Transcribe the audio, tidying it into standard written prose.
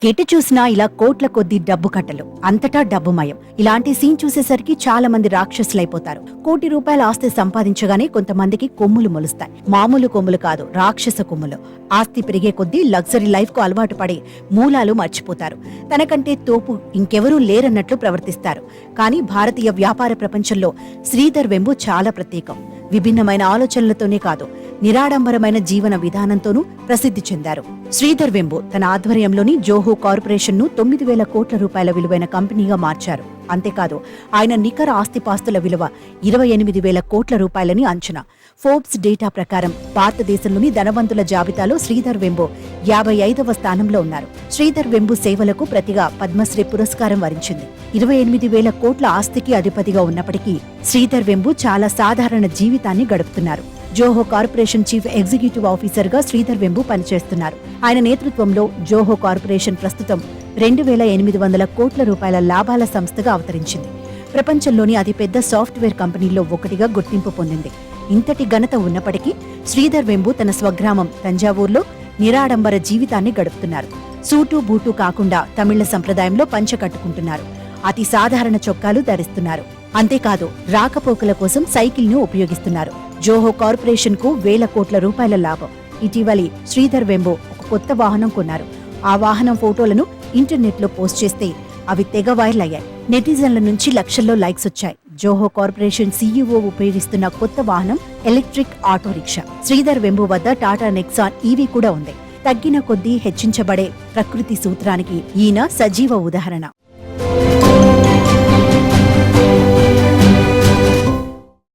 ఎటు చూసినా ఇలా కోట్ల కొద్దీ డబ్బు కట్టలు, అంతటా డబ్బుమయం. ఇలాంటి సీన్ చూసేసరికి చాలా మంది రాక్షసులైపోతారు. ₹1,00,00,000 ఆస్తి సంపాదించగానే కొంతమందికి కొమ్ములు మొలుస్తాయి. మామూలు కొమ్ములు కాదు, రాక్షస కొమ్ములు. ఆస్తి పెరిగే కొద్దీ లగ్జరీ లైఫ్ కు అలవాటు పడి మూలాలు మర్చిపోతారు. తనకంటే తోపు ఇంకెవరూ లేరన్నట్లు ప్రవర్తిస్తారు. కానీ భారతీయ వ్యాపార ప్రపంచంలో శ్రీధర్ వెంబు చాలా ప్రత్యేకం. విభిన్నమైన ఆలోచనలతోనే కాదు, నిరాడంబరమైన జీవన విధానంతోనూ ప్రసిద్ధి చెందారు. శ్రీధర్ వెంబు తన ఆధ్వర్యంలోని జోహో కార్పొరేషన్ ను ₹9,000 కోట్ల విలువైన కంపెనీగా మార్చారు. అంతేకాదు, ఆయన నికర ఆస్తిపాస్తుల విలువ ₹28,000 కోట్లని అంచనా. ఫోర్బ్స్ డేటా ప్రకారం భారతదేశంలోని ధనవంతుల జాబితాలో శ్రీధర్ వెంబు 55వ స్థానంలో ఉన్నారు. శ్రీధర్ వెంబు సేవలకు ప్రతిగా పద్మశ్రీ పురస్కారం వరించింది. 28,000 కోట్ల ఆస్తికి అధిపతిగా ఉన్నప్పటికీ శ్రీధర్ వెంబు చాలా సాధారణ జీవితాన్ని గడుపుతున్నారు. Zoho corporation chief executive officer గా శ్రీధర్ వెంబు పనిచేస్తున్నారు. ఆయన నేతృత్వంలో జోహో కార్పొరేషన్ ప్రస్తుతం ₹2,800 కోట్ల లాభాల సంస్థగా అవతరించింది. ప్రపంచంలోని అతిపెద్ద సాఫ్ట్వేర్ కంపెనీల్లో ఒకటిగా గుర్తింపు పొందింది. ఇంతటి ఘనత ఉన్నప్పటికీ శ్రీధర్ వెంబు తన స్వగ్రామం తంజావూరులో నిరాడంబర జీవితాన్ని గడుపుతున్నారు. సూటు బూటు కాకుండా తమిళ సంప్రదాయంలో పంచె కట్టుకుంటున్నారు. అతి సాధారణ చొక్కాలు ధరిస్తున్నారు. అంతేకాదు, రాకపోకల కోసం సైకిల్ ను ఉపయోగిస్తున్నారు. జోహో కార్పొరేషన్ కు ₹1,000 కోట్ల లాభం. ఇటీవలి శ్రీధర్ వెంబు ఒక కొత్త వాహనం కొన్నారు. ఆ వాహనం ఫోటోలను ఇంటర్నెట్ లో పోస్ట్ చేస్తే అవి తెగ వైరల్ అయ్యాయి. నెటిజన్ల నుంచి లక్షల్లో లైక్స్ వచ్చాయి. జోహో కార్పొరేషన్ సీఈఓ ఉపయోగిస్తున్న కొత్త వాహనం electric auto rickshaw. Sridhar Vembu వద్ద టాటా నెక్సాన్ ఈవీ కూడా ఉంది. తగ్గిన కొద్దీ హెచ్చించబడే ప్రకృతి సూత్రానికి ఈయన సజీవ ఉదాహరణ.